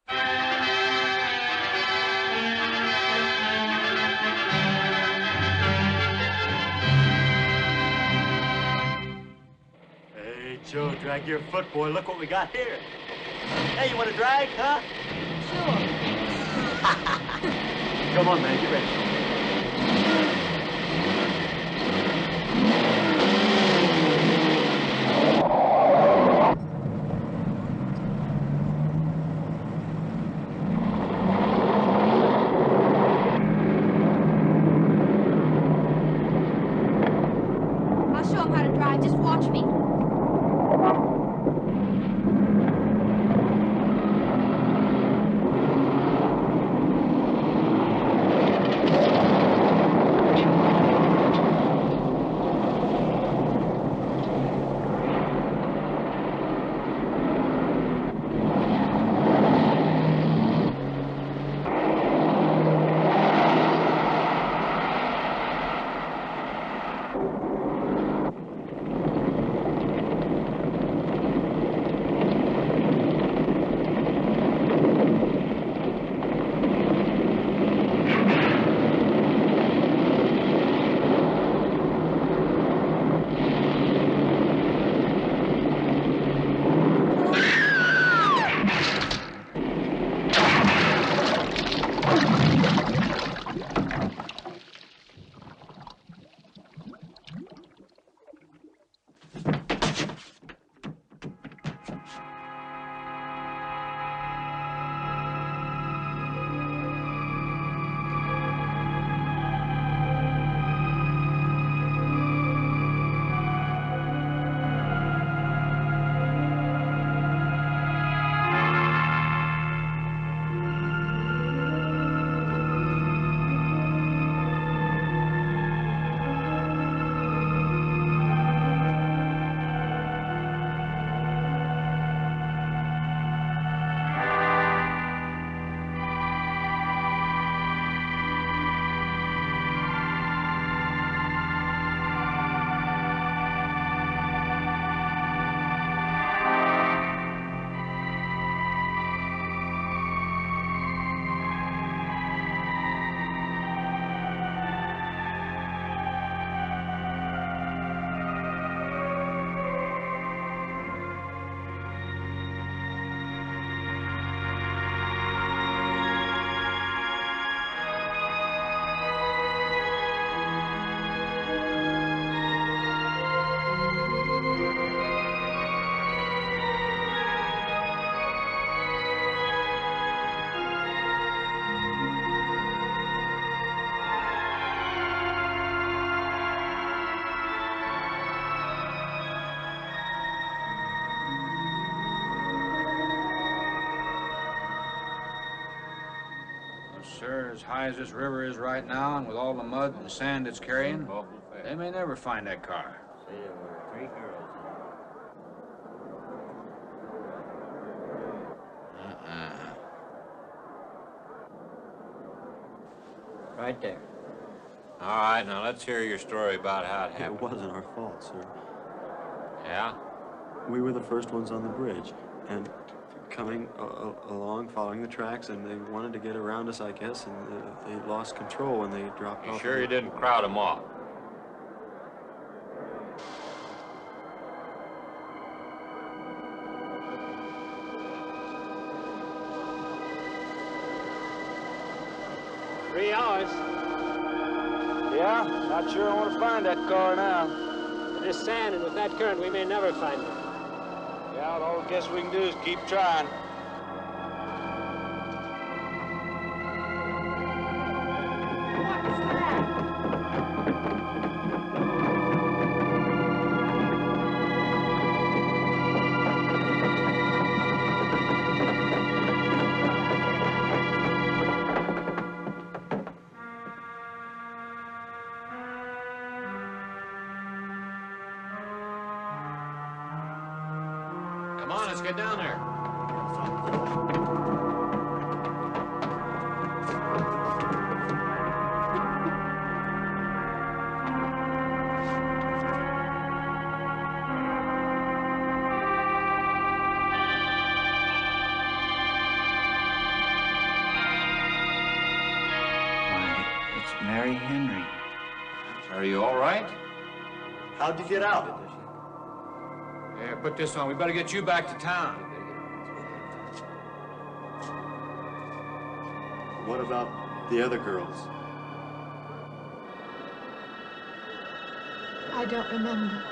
Hey, Joe, drag your foot, boy. Look what we got here. Hey, you want to drag, huh? Sure. Come on, man, get ready. I'll show him how to drive. Just watch me. Sir, as high as this river is right now, and with all the mud and sand it's carrying, they may never find that car. See, there were 3 girls. Right there. All right, now let's hear your story about how it happened. It wasn't our fault, sir. Yeah? We were the first ones on the bridge, and coming along, following the tracks, and they wanted to get around us, I guess, and they lost control when they dropped off. You sure you didn't crowd them off? Three hours. Yeah, not sure I want to find that car now. There's sand, and with that current, we may never find it. Yeah, all I guess we can do is keep trying. Come on, let's get down there. right? How'd you get out? Here, put this on. We better get you back to town. What about the other girls? I don't remember.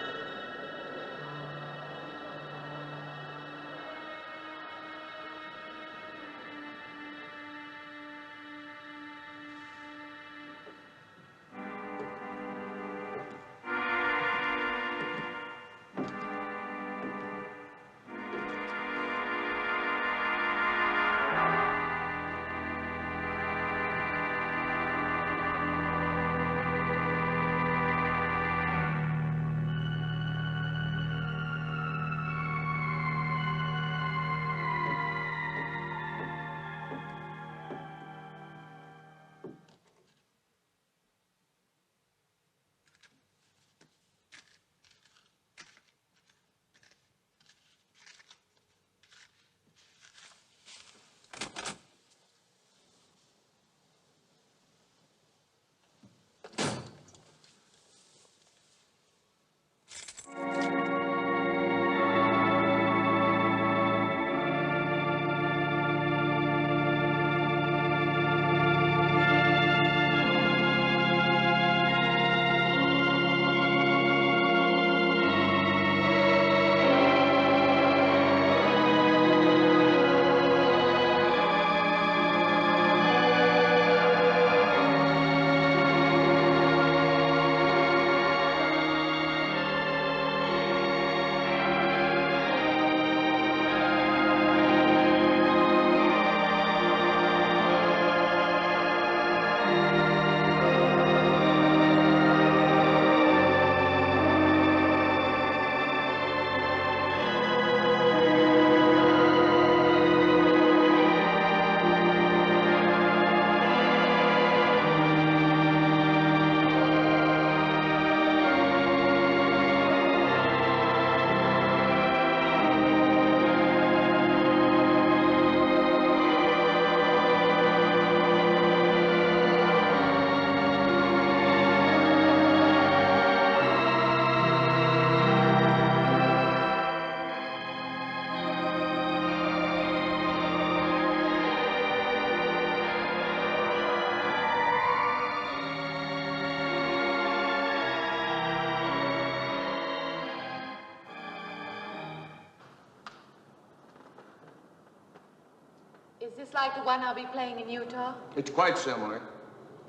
Is this like the one I'll be playing in Utah? It's quite similar.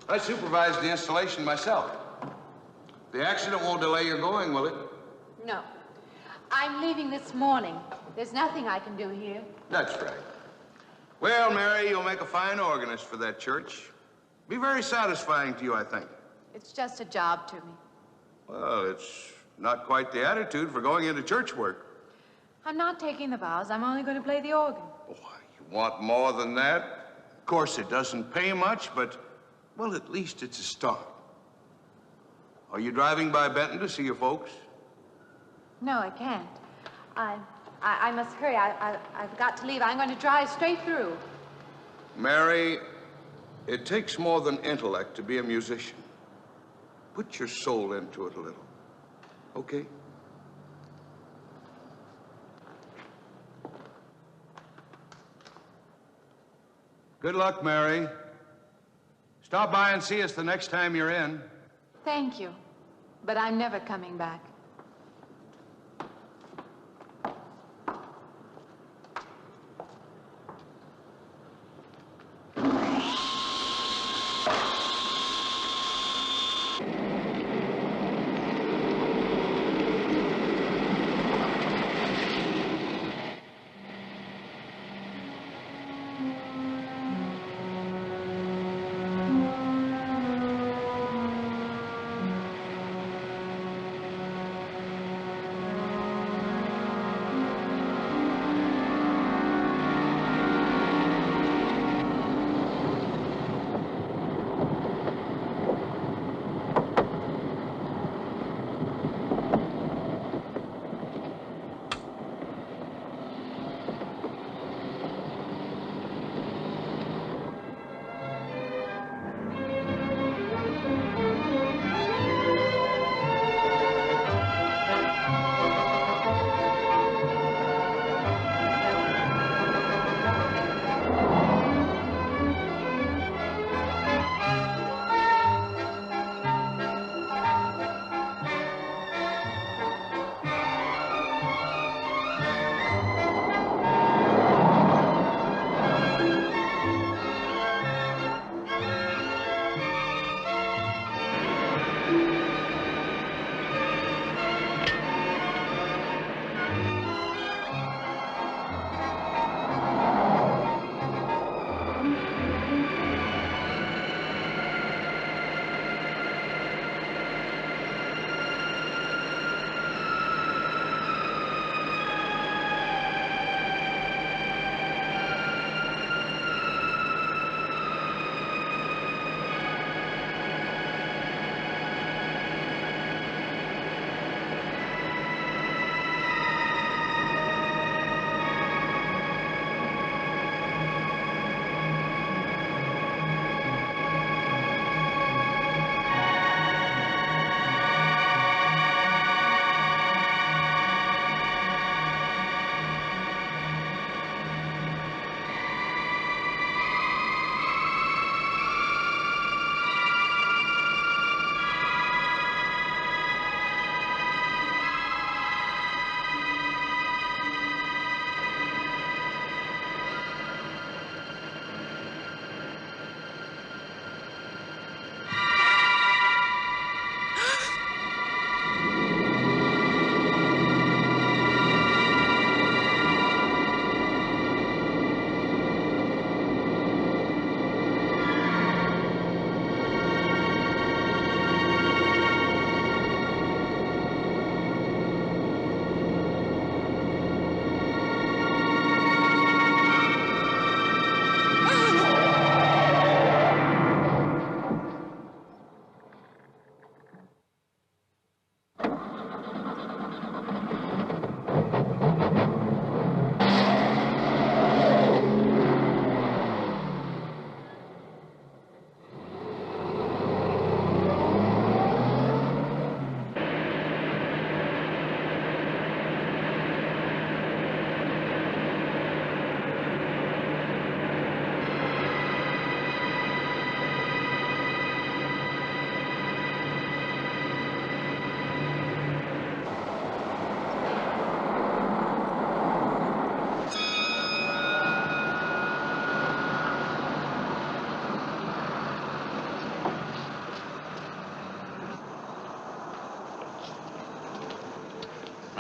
I supervised the installation myself. The accident won't delay your going, will it? No. I'm leaving this morning. There's nothing I can do here. That's right. Well, Mary, you'll make a fine organist for that church. Be very satisfying to you, I think. It's just a job to me. Well, it's not quite the attitude for going into church work. I'm not taking the vows. I'm only going to play the organ. Boy, you want more than that? Of course, it doesn't pay much, but, well, at least it's a start. Are you driving by Benton to see your folks? No, I can't. I must hurry. I've got to leave. I'm going to drive straight through. Mary, it takes more than intellect to be a musician. Put your soul into it a little, okay? Good luck, Mary. Stop by and see us the next time you're in. Thank you, but I'm never coming back.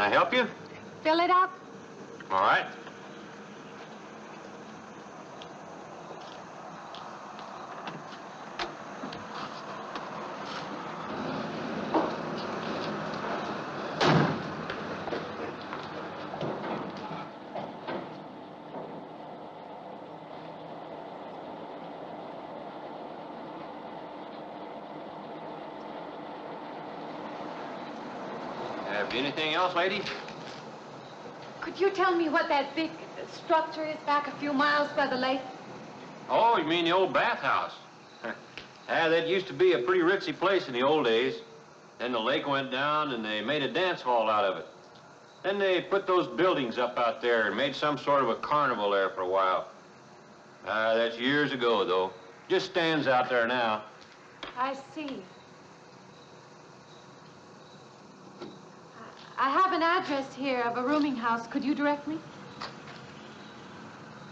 I help you? Fill it up. All right. Anything else, lady? Could you tell me what that big structure is back a few miles by the lake? Oh, you mean the old bathhouse? Yeah, that used to be a pretty ritzy place in the old days. Then the lake went down and they made a dance hall out of it. Then they put those buildings up out there and made some sort of a carnival there for a while. That's years ago, though. Just stands out there now. I see. I have an address here of a rooming house. Could you direct me?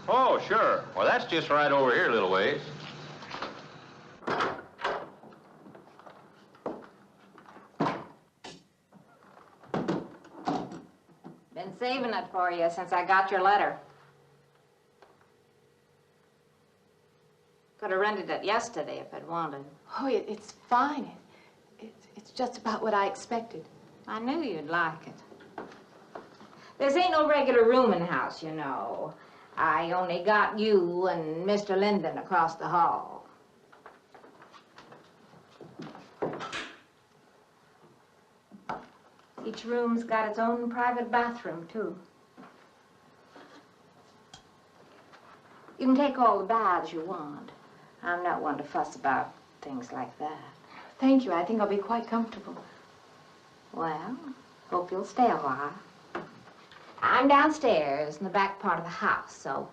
Oh, sure. Well, that's just right over here a little ways. Been saving it for you since I got your letter. Could have rented it yesterday if I'd wanted. Oh, it's fine. It's just about what I expected. I knew you'd like it. This ain't no regular rooming house, you know. I only got you and Mr. Linden across the hall. Each room's got its own private bathroom, too. You can take all the baths you want. I'm not one to fuss about things like that. Thank you. I think I'll be quite comfortable. Well, hope you'll stay a while. I'm downstairs in the back part of the house, so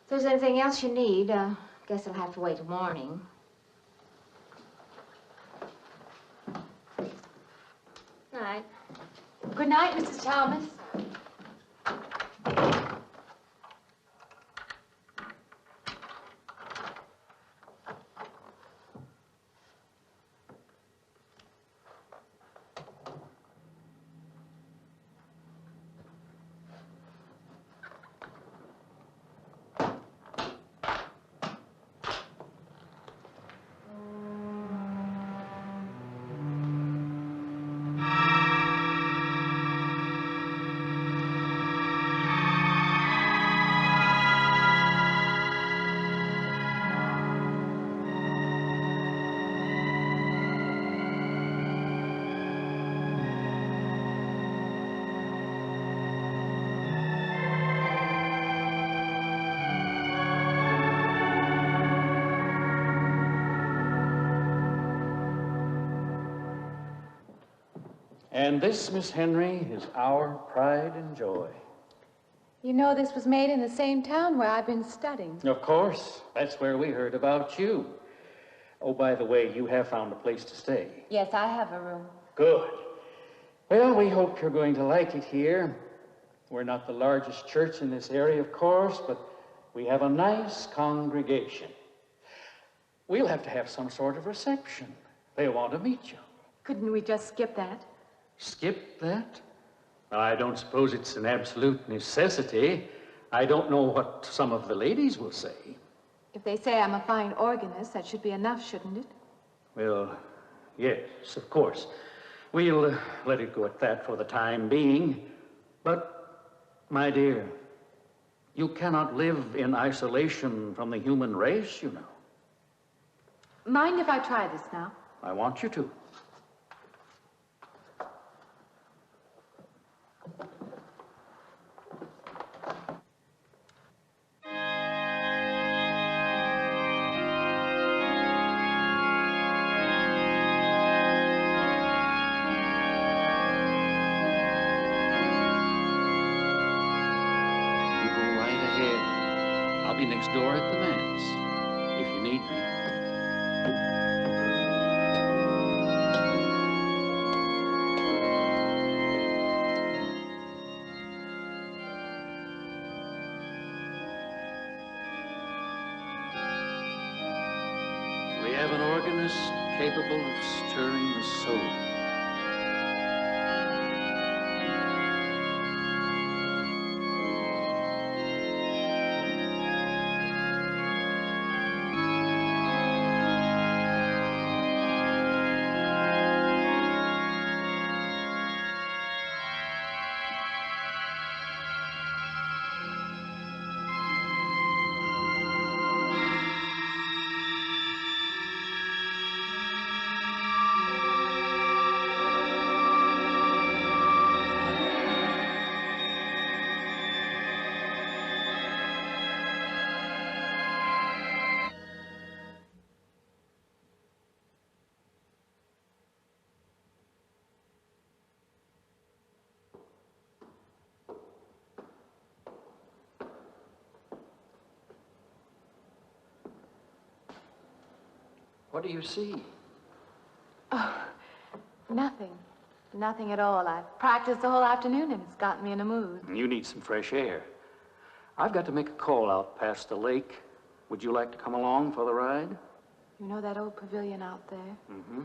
if there's anything else you need, guess I'll have to wait till morning. Night. Good night, Mrs. Thomas. And this, Miss Henry, is our pride and joy. You know this was made in the same town where I've been studying. Of course. That's where we heard about you. Oh, by the way, you have found a place to stay. Yes, I have a room. Good. Well, we hope you're going to like it here. We're not the largest church in this area, of course, but we have a nice congregation. We'll have to have some sort of reception. They'll want to meet you. Couldn't we just skip that? Skip that? I don't suppose it's an absolute necessity. I don't know what some of the ladies will say. If they say I'm a fine organist, that should be enough, shouldn't it? Well, yes, of course. We'll let it go at that for the time being. But, my dear, you cannot live in isolation from the human race, you know. Mind if I try this now? I want you to. Next door at the manse, if you need me. We have an organist capable of stirring the soul. What do you see? Oh, nothing. Nothing at all. I've practiced the whole afternoon and it's gotten me in a mood. You need some fresh air. I've got to make a call out past the lake. Would you like to come along for the ride? You know that old pavilion out there? Mm-hmm.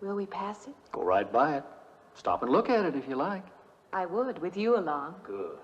Will we pass it? Go right by it. Stop and look at it if you like. I would, with you along. Good.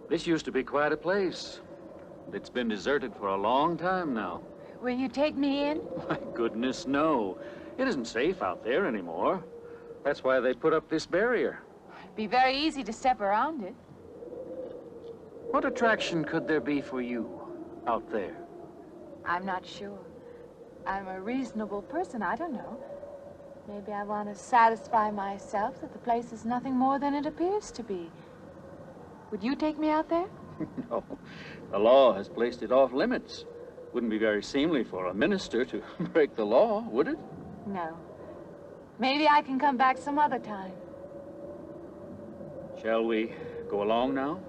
This used to be quite a place. It's been deserted for a long time now. Will you take me in? My goodness, no. It isn't safe out there anymore. That's why they put up this barrier. It'd be very easy to step around it. What attraction could there be for you out there? I'm not sure. I'm a reasonable person. I don't know. Maybe I want to satisfy myself that the place is nothing more than it appears to be. Would you take me out there? No. The law has placed it off limits. Wouldn't be very seemly for a minister to break the law, would it? No. Maybe I can come back some other time. Shall we go along now?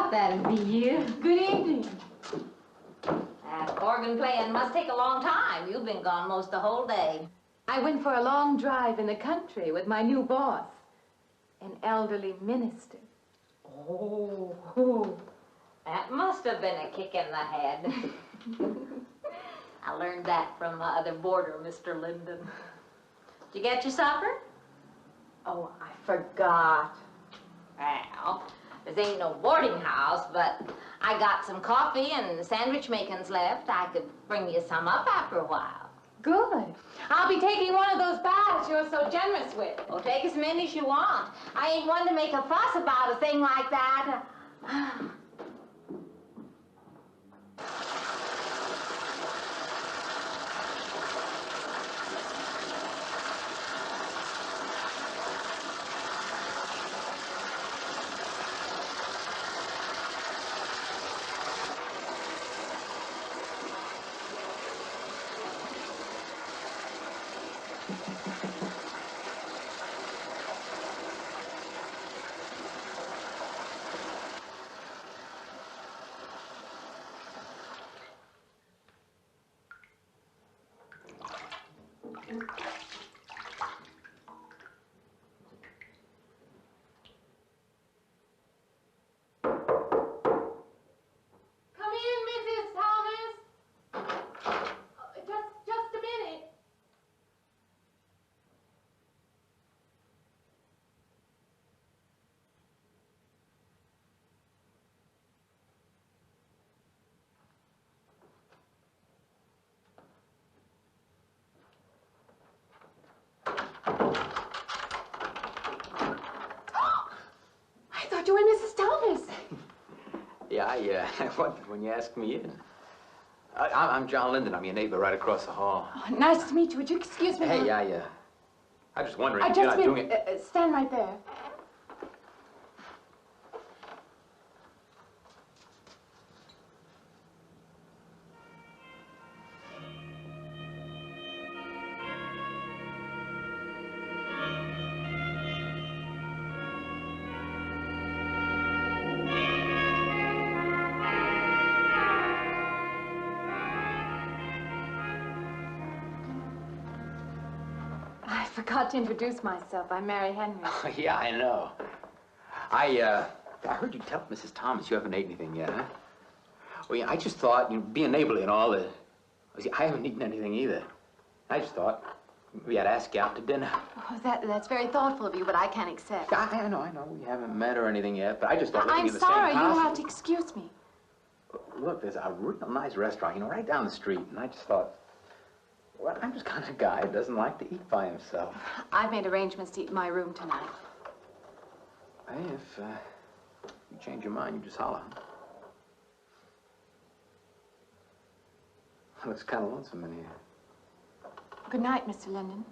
That'd be you. Good evening. That organ playing must take a long time. You've been gone most the whole day. I went for a long drive in the country with my new boss, an elderly minister. Oh, that must have been a kick in the head. I learned that from my other boarder, Mr. Linden. Did you get your supper? Oh, I forgot. Well, this ain't no boarding house, but I got some coffee and sandwich makings left. I could bring you some up after a while. Good. I'll be taking one of those baths you're so generous with. Well, take as many as you want. I ain't one to make a fuss about a thing like that. You and Mrs. Thomas. Yeah, I wondered when you asked me in. I'm John Linden. I'm your neighbor right across the hall. Oh, nice to meet you. Would you excuse me? Hey, I'm just wondering if you're not doing it. Stand right there. I forgot to introduce myself. I'm Mary Henry. Oh, yeah, I know. I heard you tell Mrs. Thomas you haven't ate anything yet, huh? Well, yeah, I just thought, you know, being neighborly and all, see, I haven't eaten anything either. I just thought maybe I'd ask you out to dinner. Oh, that's very thoughtful of you, but I can't accept. I know. We haven't met or anything yet, but I just thought... I'm sorry, you'll have to excuse me. Look, there's a real nice restaurant, you know, right down the street, and I just thought, well, I'm just kind of a guy who doesn't like to eat by himself. I've made arrangements to eat in my room tonight. Hey, if you change your mind, you just holler. Looks kind of lonesome in here. Good night, Mr. Linden.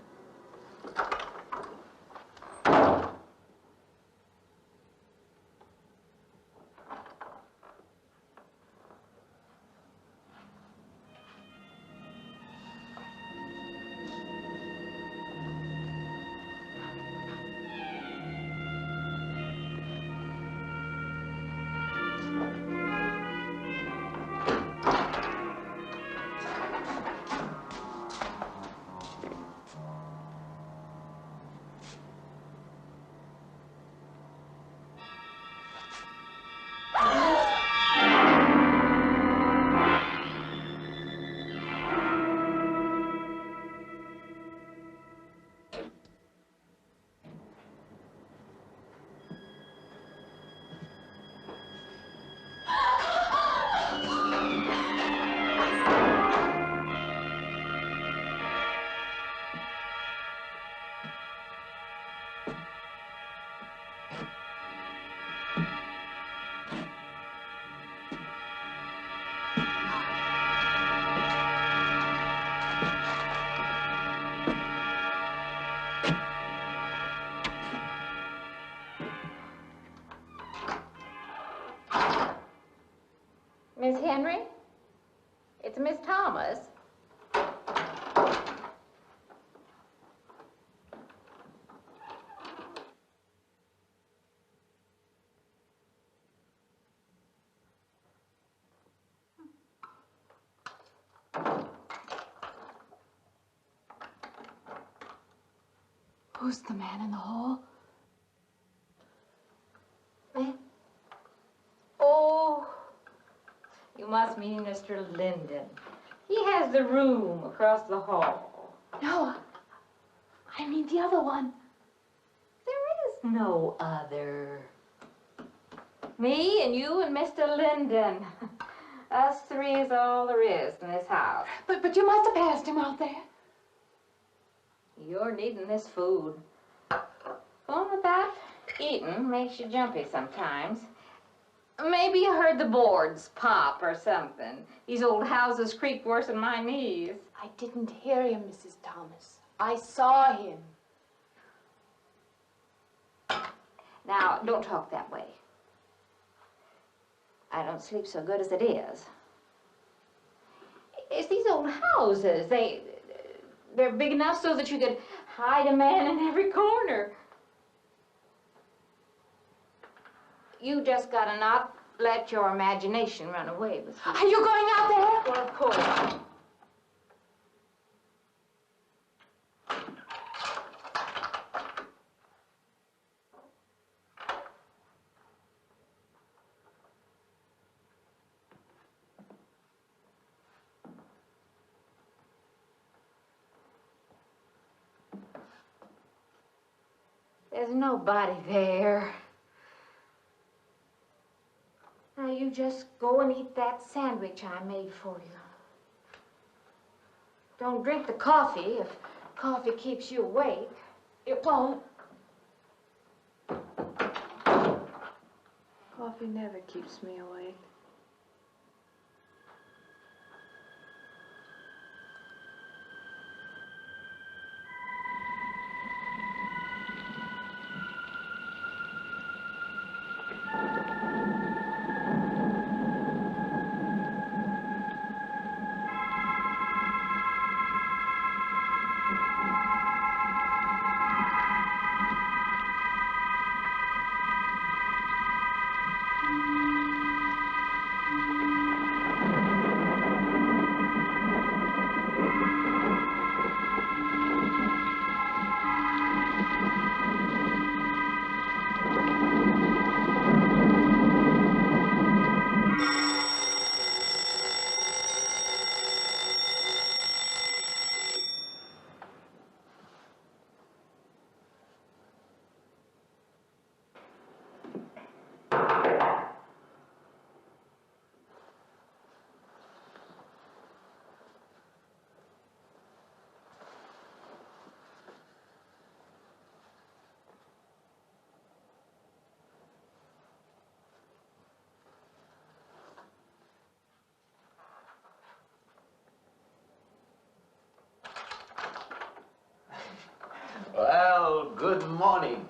Miss Henry? It's Miss Thomas. Who's the man in the hall? Oh, you must mean Mr. Linden. He has the room across the hall. No, I mean the other one. There is no other. Me and you and Mr. Linden. Us three is all there is in this house. But you must have passed him out there. You're needing this food. Going about eating makes you jumpy sometimes. Maybe you heard the boards pop or something. These old houses creak worse than my knees. I didn't hear him, Mrs. Thomas. I saw him. Now, don't talk that way. I don't sleep so good as it is. It's these old houses. They're big enough so that you could hide a man in every corner. You just gotta not let your imagination run away with you. Are you going out there? Well, of course. There's nobody there. Now you just go and eat that sandwich I made for you. Don't drink the coffee if coffee keeps you awake. It won't. Coffee never keeps me awake. good morning.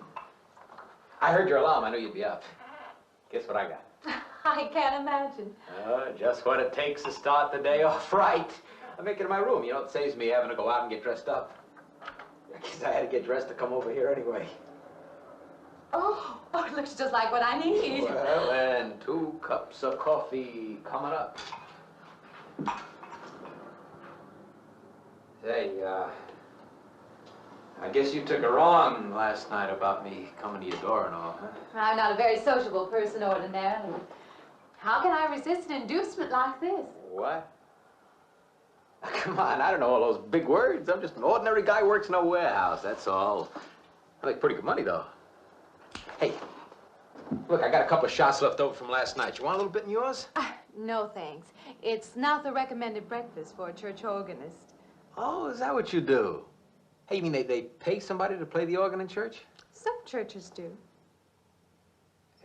I heard your alarm. I knew you'd be up. Guess what I got? I can't imagine. Just what it takes to start the day off right. I make it in my room. You know, it saves me having to go out and get dressed up. I guess I had to get dressed to come over here anyway. Oh, it looks just like what I need. Well, and 2 cups of coffee coming up. Say, I guess you took it wrong last night about me coming to your door and all, huh? I'm not a very sociable person ordinarily. How can I resist an inducement like this? What? Come on, I don't know all those big words. I'm just an ordinary guy who works in a warehouse, that's all. I make pretty good money, though. Hey, look, I got a couple of shots left over from last night. You want a little bit in yours? No, thanks. It's not the recommended breakfast for a church organist. Oh, is that what you do? Hey, you mean they pay somebody to play the organ in church? Some churches do.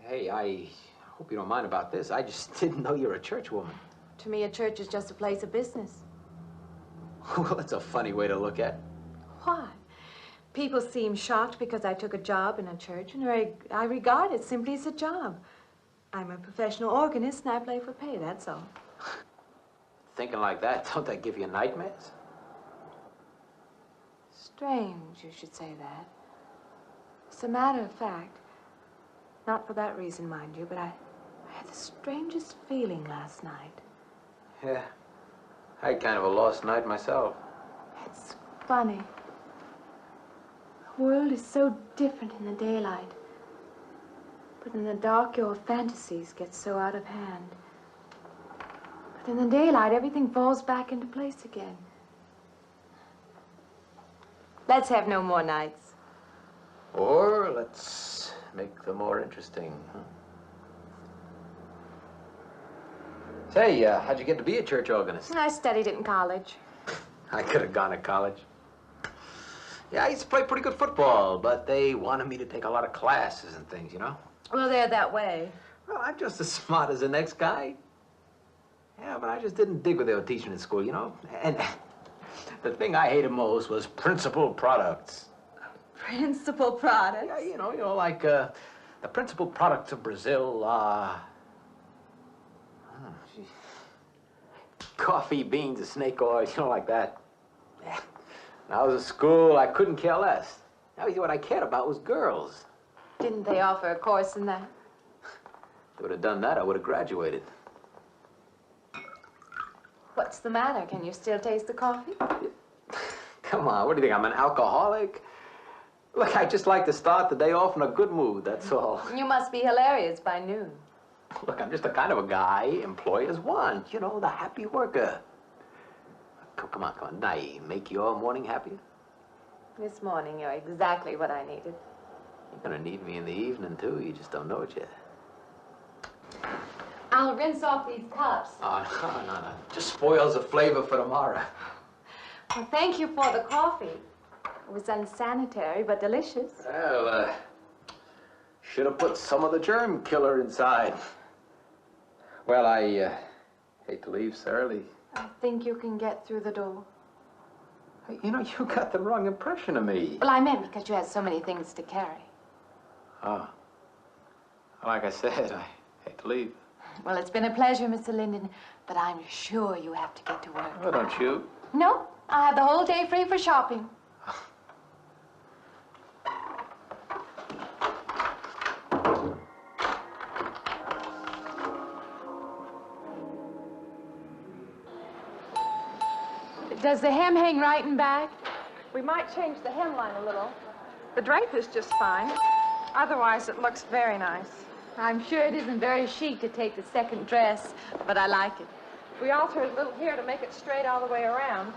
Hey, I hope you don't mind about this. I just didn't know you're a church woman. To me, a church is just a place of business. Well, that's a funny way to look at it. Why? People seem shocked because I took a job in a church, and I regard it simply as a job. I'm a professional organist, and I play for pay, that's all. Thinking like that, don't that give you nightmares? Strange you should say that. As a matter of fact, not for that reason, mind you, but I had the strangest feeling last night. Yeah, I had kind of a lost night myself. It's funny. The world is so different in the daylight. But in the dark, your fantasies get so out of hand. But in the daylight, everything falls back into place again. Let's have no more nights. Or let's make them more interesting, huh? Say, how'd you get to be a church organist? I studied it in college. I could have gone to college. Yeah, I used to play pretty good football, but they wanted me to take a lot of classes and things, you know? Well, they're that way. Well, I'm just as smart as the next guy. Yeah, but I just didn't dig what they were teaching in school, you know? And the thing I hated most was principal products. Principal products? Yeah, you know, like the principal products of Brazil are... coffee, beans, and snake oil, you know, like that. Yeah. When I was at school, I couldn't care less. Now, what I cared about was girls. Didn't they offer a course in that? If they would have done that, I would have graduated. What's the matter? Can you still taste the coffee? Come on, what do you think, I'm an alcoholic? Look, I just like to start the day off in a good mood, that's all. You must be hilarious by noon. Look, I'm just the kind of a guy employers want, you know, the happy worker. Come on, Did I make your morning happier? This morning, you're exactly what I needed. You're gonna need me in the evening, too. You just don't know it yet. I'll rinse off these cups. Oh, no. Just spoils the flavor for tomorrow. Well, thank you for the coffee. It was unsanitary, but delicious. Well, should have put some of the germ killer inside. Well, I hate to leave so early. I think you can get through the door. You know, you got the wrong impression of me. Well, I meant because you had so many things to carry. Oh. Like I said, I hate to leave. Well, it's been a pleasure, Mr. Linden, but I'm sure you have to get to work. Oh, don't you? No, I have the whole day free for shopping. Does the hem hang right and back? We might change the hemline a little. The drape is just fine. Otherwise, it looks very nice. I'm sure it isn't very chic to take the second dress, but I like it. We alter a little here to make it straight all the way around.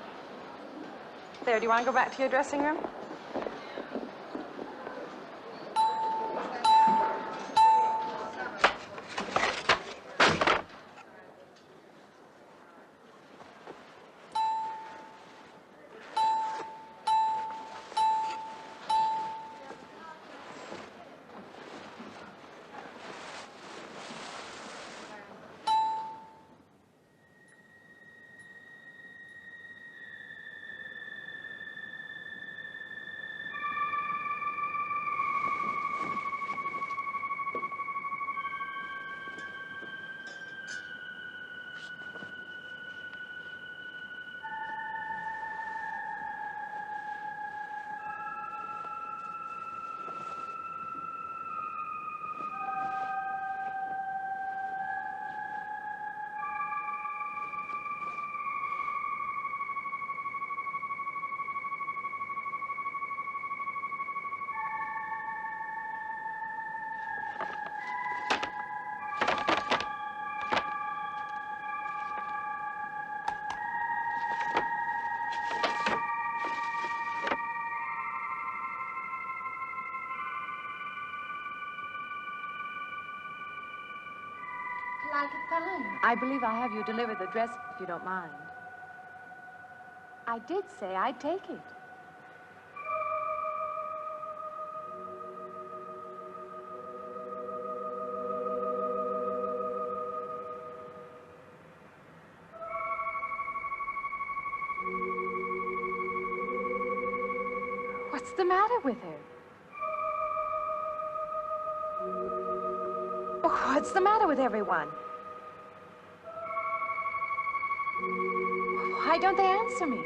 There, do you want to go back to your dressing room? like it fine. I believe I have you deliver the dress, if you don't mind. I did say I'd take it. What's the matter with her? What's the matter with everyone? Why don't they answer me?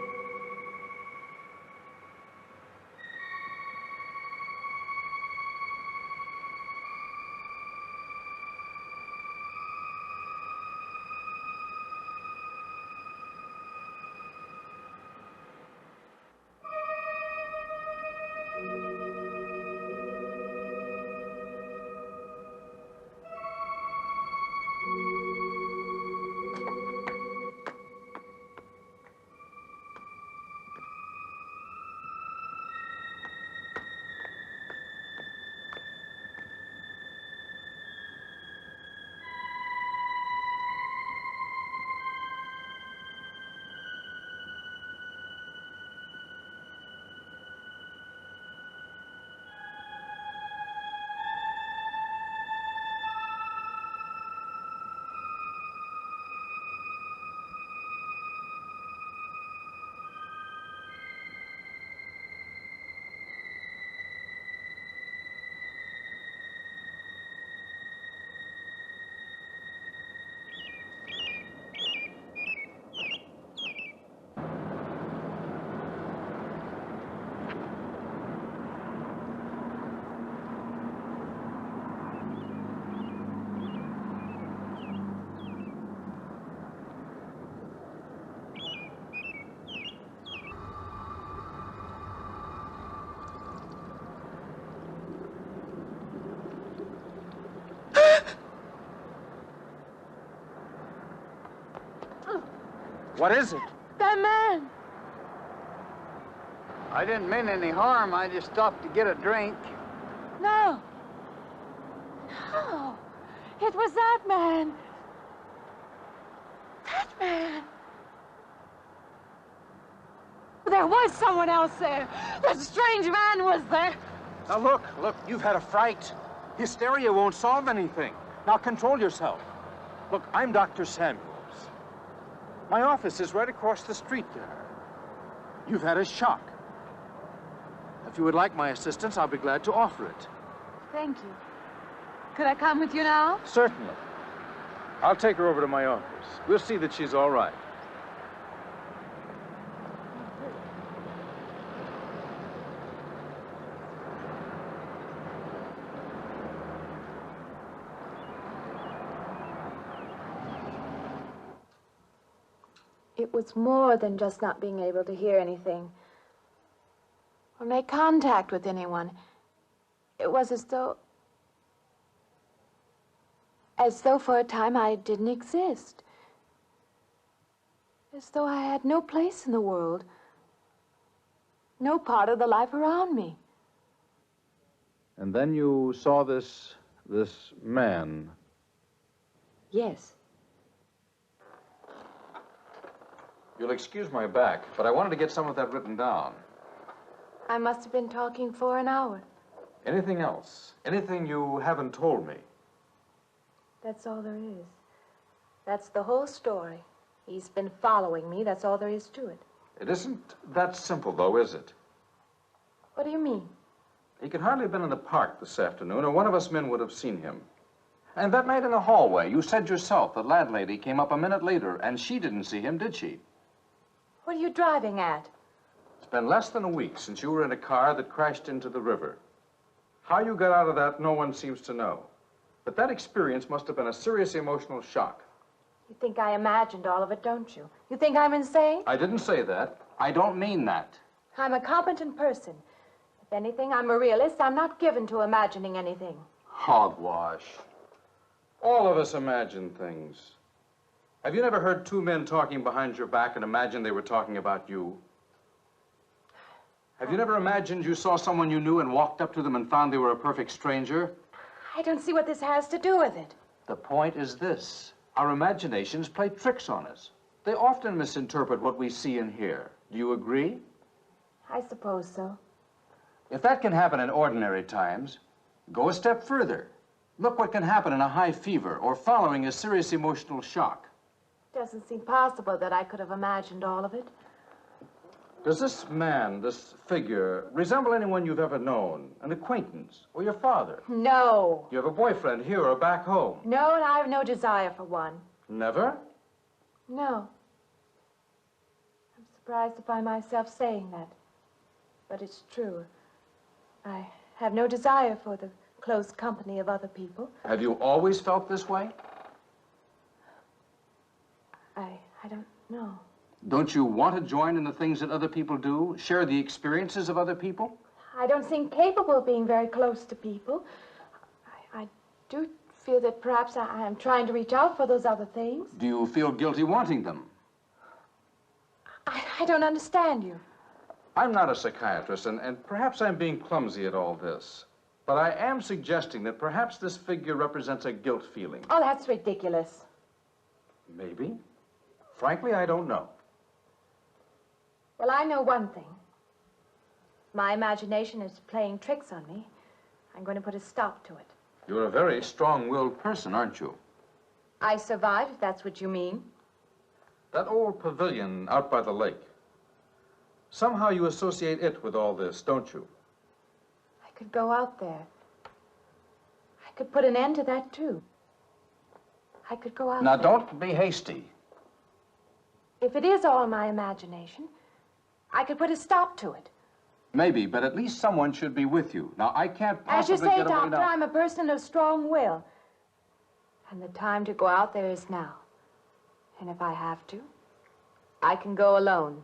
What is it? That man. I didn't mean any harm. I just stopped to get a drink. No. No. It was that man. That man. There was someone else there. That strange man was there. Now look, you've had a fright. Hysteria won't solve anything. Now control yourself. Look, I'm Dr. Samuels. My office is right across the street there. You've had a shock. If you would like my assistance, I'll be glad to offer it. Thank you. Could I come with you now? Certainly. I'll take her over to my office. We'll see that she's all right. It was more than just not being able to hear anything or make contact with anyone. It was as though for a time I didn't exist. As though I had no place in the world, no part of the life around me. And then you saw this man. Yes. You'll excuse my back, but I wanted to get some of that written down. I must have been talking for an hour. Anything else? Anything you haven't told me? That's all there is. That's the whole story. He's been following me. That's all there is to it. It isn't that simple, though, is it? What do you mean? He could hardly have been in the park this afternoon, or one of us men would have seen him. And that night in the hallway, you said yourself the landlady came up a minute later, and she didn't see him, did she? What are you driving at? It's been less than a week since you were in a car that crashed into the river. How you got out of that, no one seems to know. But that experience must have been a serious emotional shock. You think I imagined all of it, don't you? You think I'm insane? I didn't say that. I don't mean that. I'm a competent person. If anything, I'm a realist. I'm not given to imagining anything. Hogwash. All of us imagine things. Have you never heard two men talking behind your back and imagined they were talking about you? Have you never imagined you saw someone you knew and walked up to them and found they were a perfect stranger? I don't see what this has to do with it. The point is this. Our imaginations play tricks on us. They often misinterpret what we see and hear. Do you agree? I suppose so. If that can happen in ordinary times, go a step further. Look what can happen in a high fever or following a serious emotional shock. Doesn't seem possible that I could have imagined all of it. Does this man, this figure, resemble anyone you've ever known? An acquaintance? Or your father? No. You have a boyfriend here or back home? No, and I have no desire for one. Never? No. I'm surprised to find myself saying that. But it's true. I have no desire for the close company of other people. Have you always felt this way? I don't know. Don't you want to join in the things that other people do? Share the experiences of other people? I don't seem capable of being very close to people. I do feel that perhaps I am trying to reach out for those other things. Do you feel guilty wanting them? I don't understand you. I'm not a psychiatrist, and perhaps I'm being clumsy at all this. But I am suggesting that perhaps this figure represents a guilt feeling. Oh, that's ridiculous. Maybe. Frankly, I don't know. Well, I know one thing. My imagination is playing tricks on me. I'm going to put a stop to it. You're a very strong-willed person, aren't you? I survived, if that's what you mean. That old pavilion out by the lake. Somehow you associate it with all this, don't you? I could go out there. I could put an end to that, too. I could go out Now, there. don't be hasty. If it is all my imagination, I could put a stop to it. Maybe, but at least someone should be with you. Now, I can't As you possibly say, get away Doctor, now. I'm a person of strong will. And the time to go out there is now. And if I have to, I can go alone.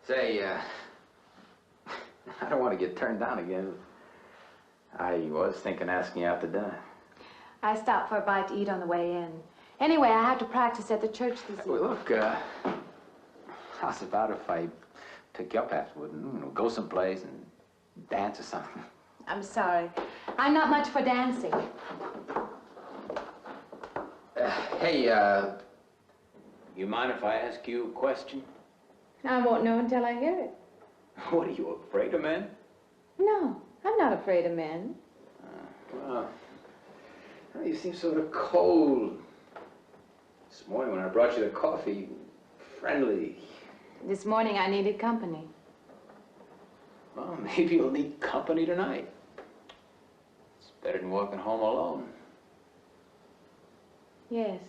Say, I don't want to get turned down again. I was thinking asking you out to dinner. I stopped for a bite to eat on the way in. Anyway, I have to practice at the church this evening. Well, look, how's about if I took you up afterward and, you know, go someplace and dance or something? I'm sorry. I'm not much for dancing. Hey, you mind if I ask you a question? I won't know until I hear it. What, are you afraid of men? No, I'm not afraid of men. Well, you seem sort of cold. This morning when I brought you the coffee, friendly. This morning I needed company. Well, maybe you'll need company tonight. It's better than walking home alone. Yes,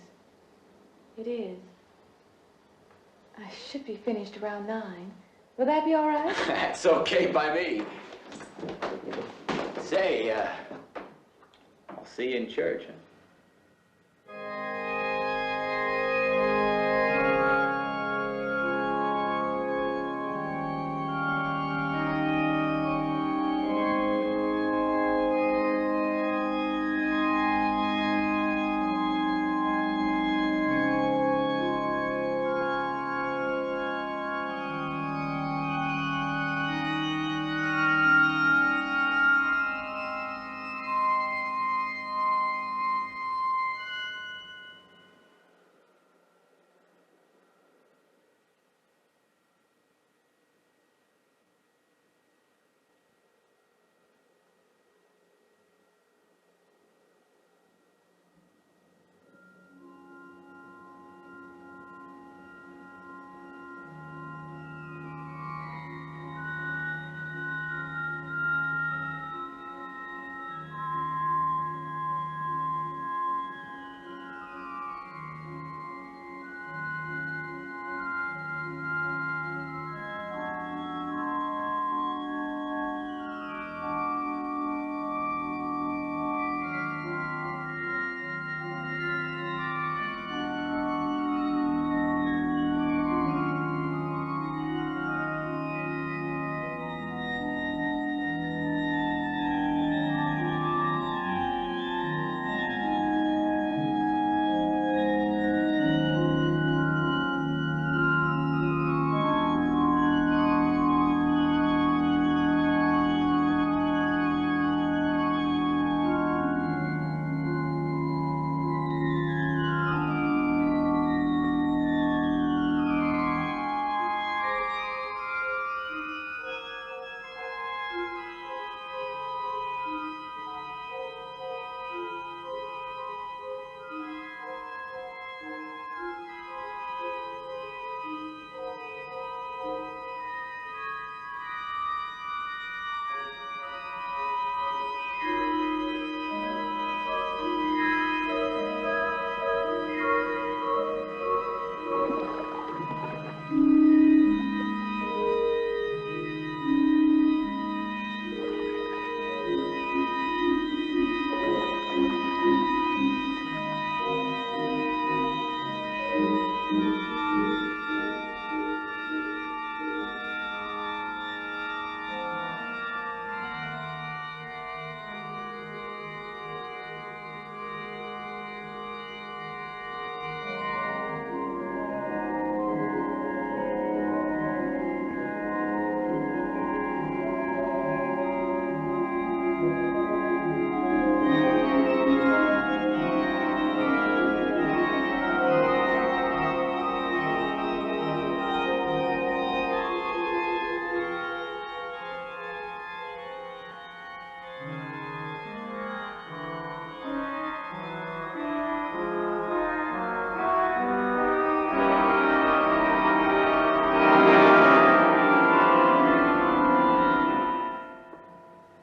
it is. I should be finished around 9. Will that be all right? That's okay by me. Say, I'll see you in church, huh?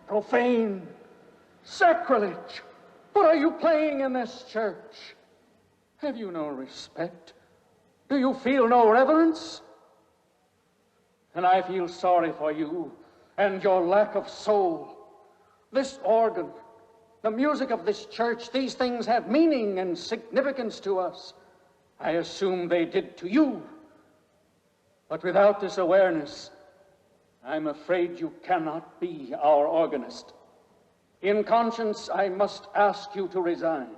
Profane, sacrilege. What are you playing in this church? Have you no respect? Do you feel no reverence? And I feel sorry for you and your lack of soul. This organ, the music of this church, these things have meaning and significance to us. I assume they did to you. But without this awareness, I'm afraid you cannot be our organist. In conscience, I must ask you to resign.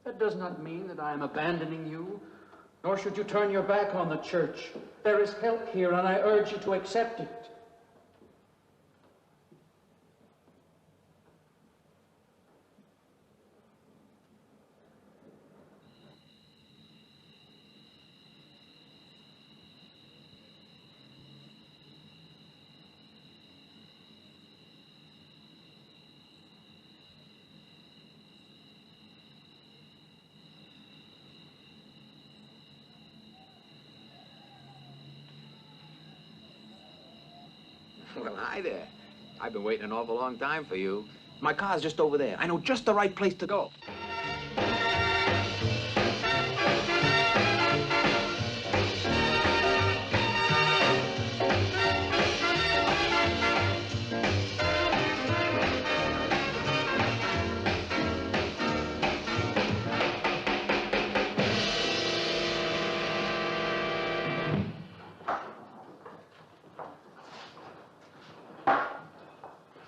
That does not mean that I am abandoning you, nor should you turn your back on the church. There is help here, and I urge you to accept it. Well, hi there. I've been waiting an awful long time for you. My car's just over there. I know just the right place to go.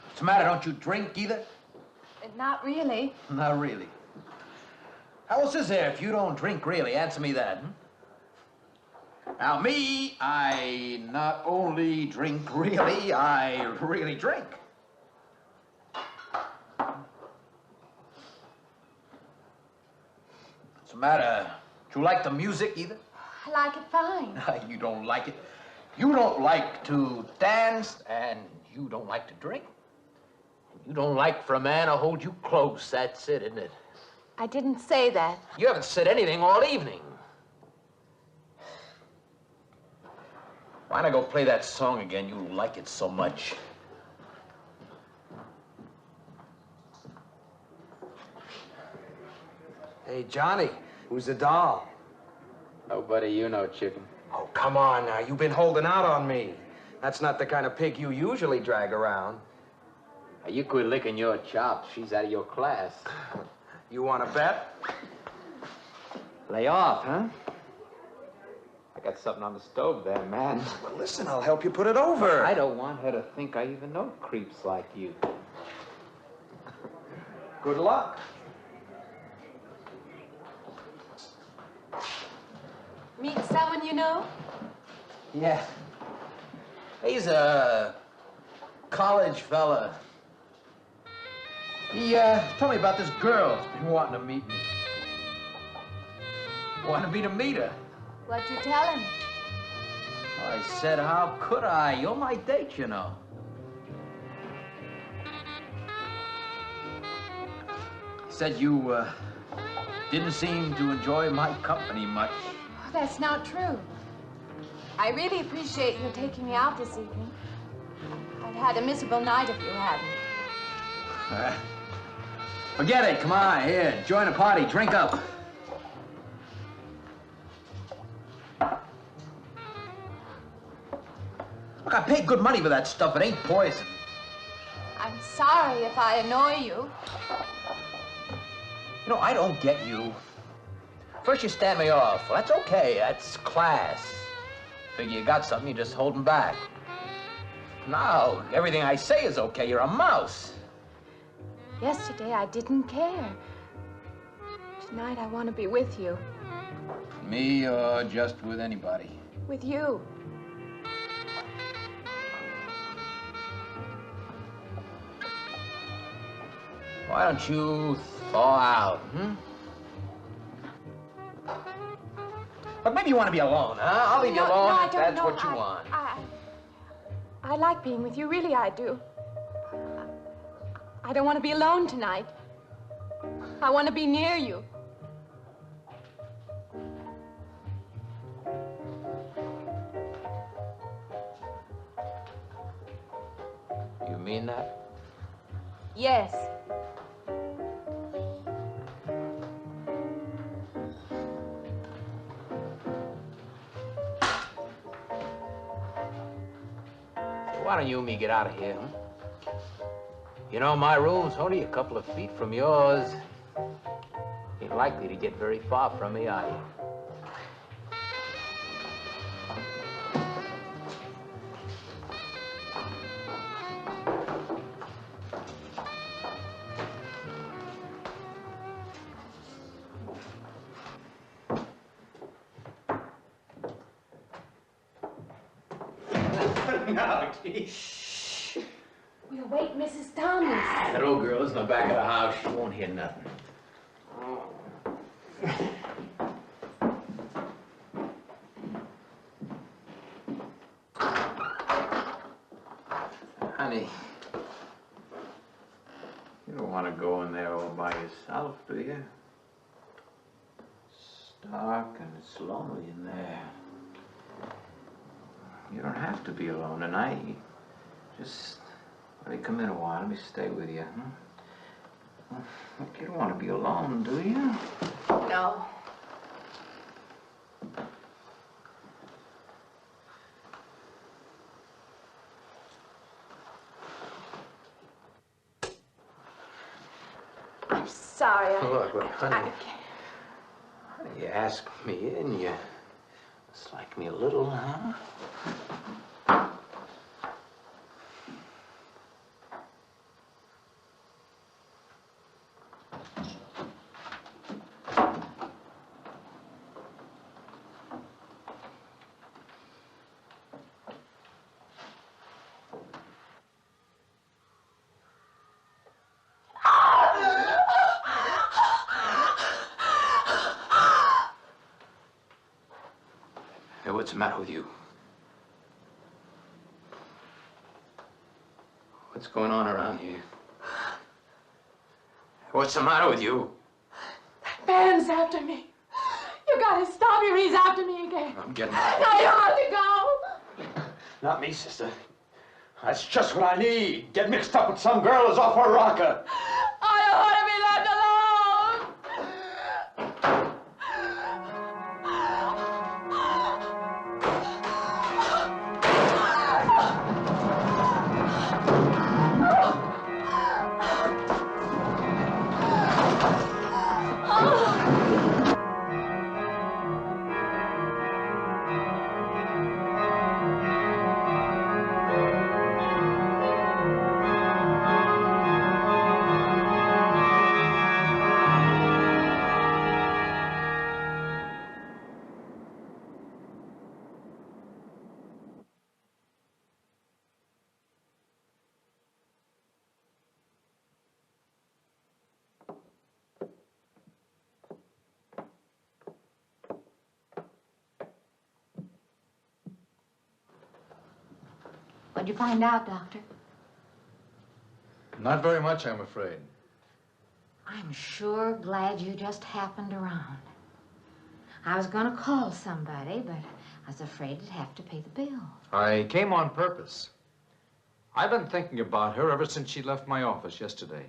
What's the matter? Don't you drink either? Not really. Not really. How else is there if you don't drink really? Answer me that. Now, me, I not only drink really, I really drink. What's the matter? Do you like the music either? I like it fine. You don't like it. You don't like to dance, and you don't like to drink. You don't like for a man to hold you close. That's it, isn't it? I didn't say that. You haven't said anything all evening. Why not go play that song again? You like it so much. Hey, Johnny, who's the doll? Nobody you know, chicken. Oh, come on now. You've been holding out on me. That's not the kind of pig you usually drag around. You quit licking your chops. She's out of your class. You want to bet? Lay off, huh? I got something on the stove there, man. Well, listen, I'll help you put it over. I don't want her to think I even know creeps like you. Good luck. Meet someone you know? Yeah. He's a college fella. He told me about this girl who's been wanting to meet me. Wanted me to meet her. What'd you tell him? I said, how could I? You're my date, you know. He said you didn't seem to enjoy my company much. Oh, that's not true. I really appreciate you taking me out this evening. I'd had a miserable night if you hadn't. Forget it. Come on, here. Join the party. Drink up. Look, I paid good money for that stuff. It ain't poison. I'm sorry if I annoy you. You know, I don't get you. First you stand me off. Well, that's okay. That's class. Figure you got something, you just holding back. Now, everything I say is okay. You're a mouse. Yesterday, I didn't care. Tonight, I want to be with you. Me or just with anybody? With you. Why don't you thaw out, But maybe you want to be alone, huh? I'll leave you alone no, if that's what you want. I like being with you, really I do. I don't want to be alone tonight. I want to be near you. You mean that? Yes. Why don't you and me get out of here, huh? You know, my room's only a couple of feet from yours. Ain't likely to get very far from me, are you? No, shh. We'll wake Mrs. Thomas. That old girl's in the back of the house. She won't hear nothing. Honey, you don't want to go in there all by yourself, do you? It's dark and it's lonely in there. You don't have to be alone tonight. Just let me come in a while. Let me stay with you, huh? Look, you don't want to be alone, do you? No. I'm sorry. Look, honey. Honey, you asked me in, you dislike me a little, huh? What's the matter with you? What's going on around here? What's the matter with you? That man's after me. You gotta stop him. He's after me again. I'm getting out. No, you have to go. Not me, sister. That's just what I need. Get mixed up with some girl who's off her rocker. I don't want to be left alone. What'd you find out, Doctor? Not very much, I'm afraid. I'm sure glad you just happened around. I was going to call somebody, but I was afraid I'd have to pay the bill. I came on purpose. I've been thinking about her ever since she left my office yesterday.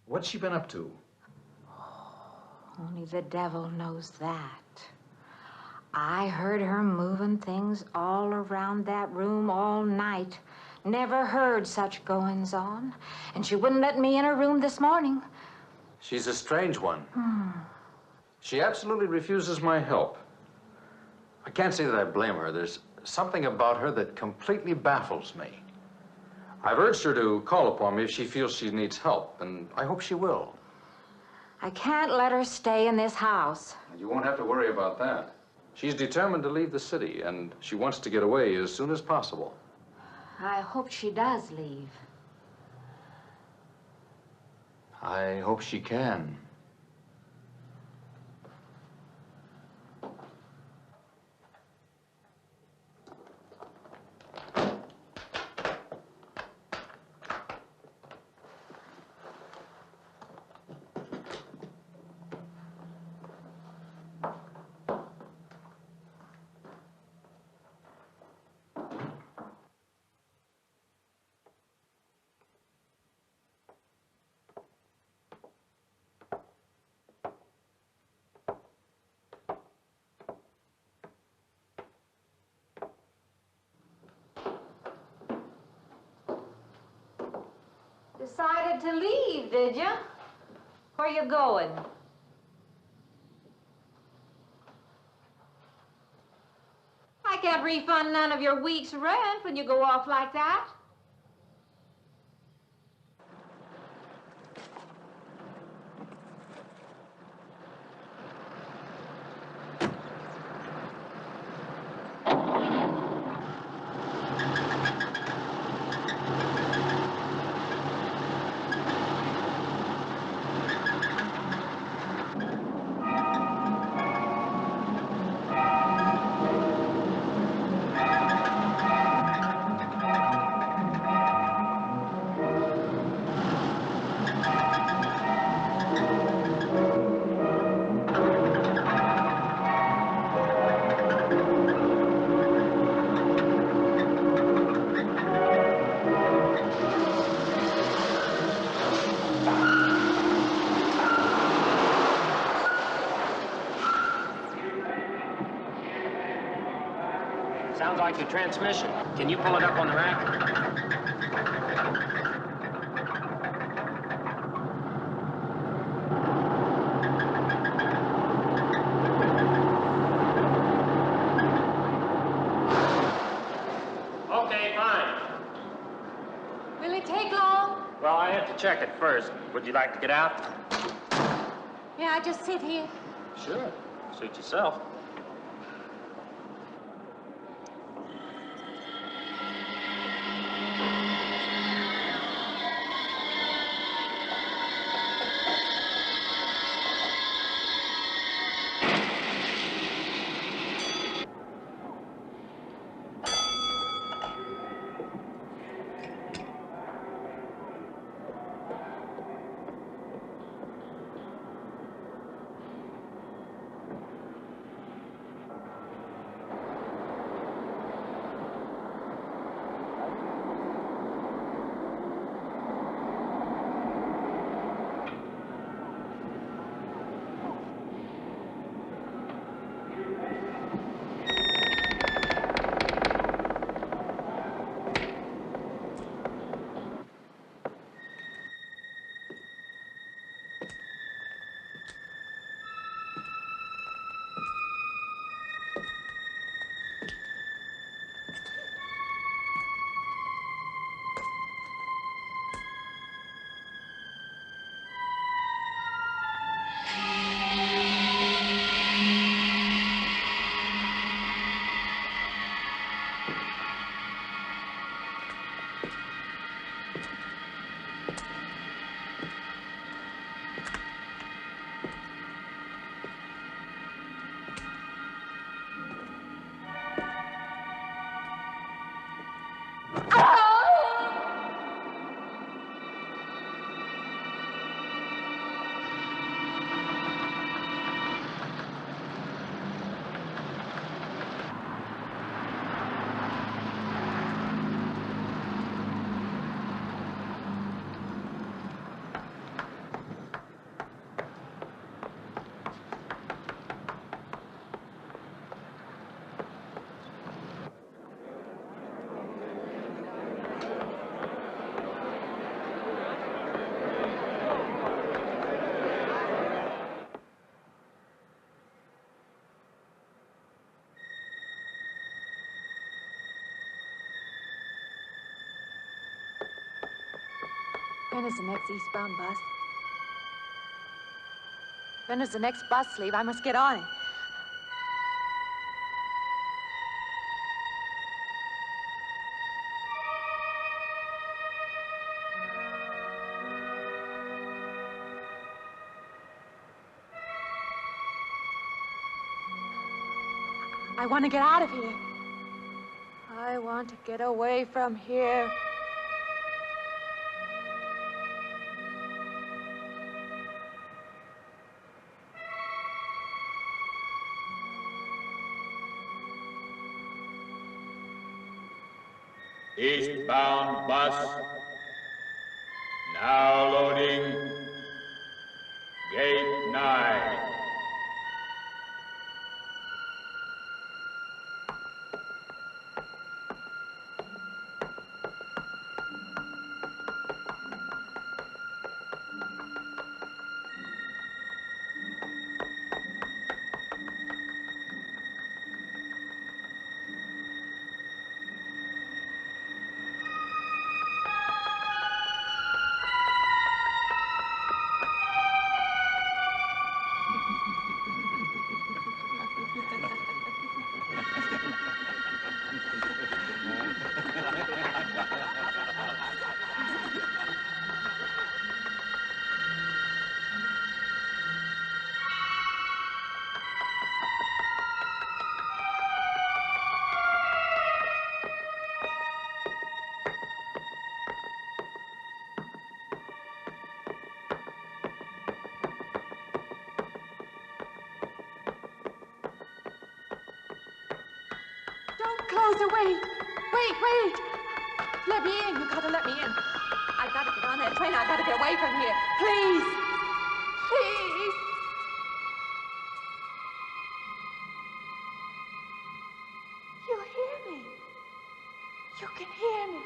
What's she been up to? Only the devil knows that. I heard her moving things all around that room all night. Never heard such goings on. And she wouldn't let me in her room this morning. She's a strange one. She absolutely refuses my help. I can't say that I blame her. There's something about her that completely baffles me. I've urged her to call upon me if she feels she needs help, and I hope she will. I can't let her stay in this house. You won't have to worry about that. She's determined to leave the city, and she wants to get away as soon as possible. I hope she does leave. I hope she can. Decided to leave, did you? Where you going? I can't refund none of your week's rent when you go off like that. Sounds like the transmission. Can you pull it up on the rack? Okay, fine. Will it take long? Well, I have to check it first. Would you like to get out? May I just sit here? Sure. Suit yourself. When is the next eastbound bus? When does the next bus leave? I must get on it. I want to get out of here. I want to get away from here. Eastbound bus, now loading, gate 9. gotta wait. Wait. Let me in. You gotta let me in. I gotta get on that train. I gotta get away from here. Please. Please. You hear me. You can hear me.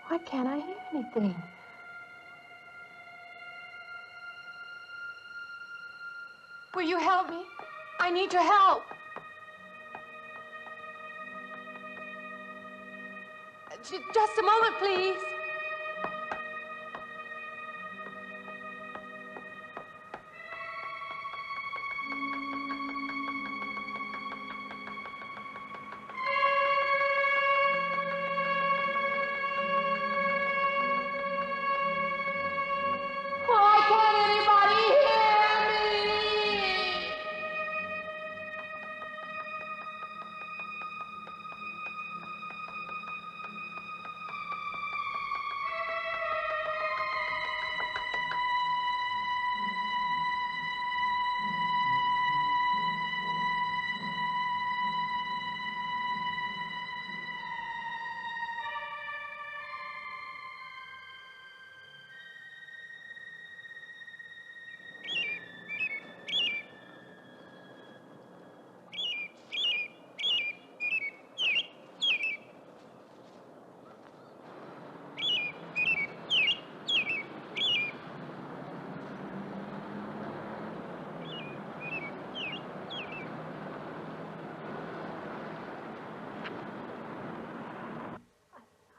Why can't I hear anything? Will you help me? I need your help. Just a moment, please. Why can't anybody hear me?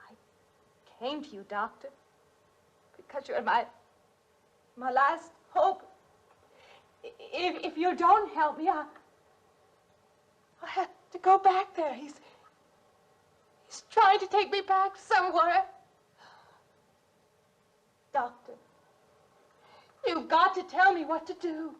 I came to you, Doctor, because you're my last hope. If you don't help me, I'll have to go back there. He's trying to take me back somewhere. Doctor, you've got to tell me what to do.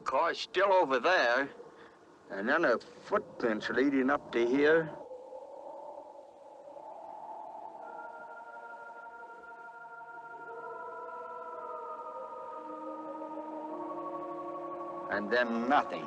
car's still over there. And then a footprints leading up to here. And then nothing.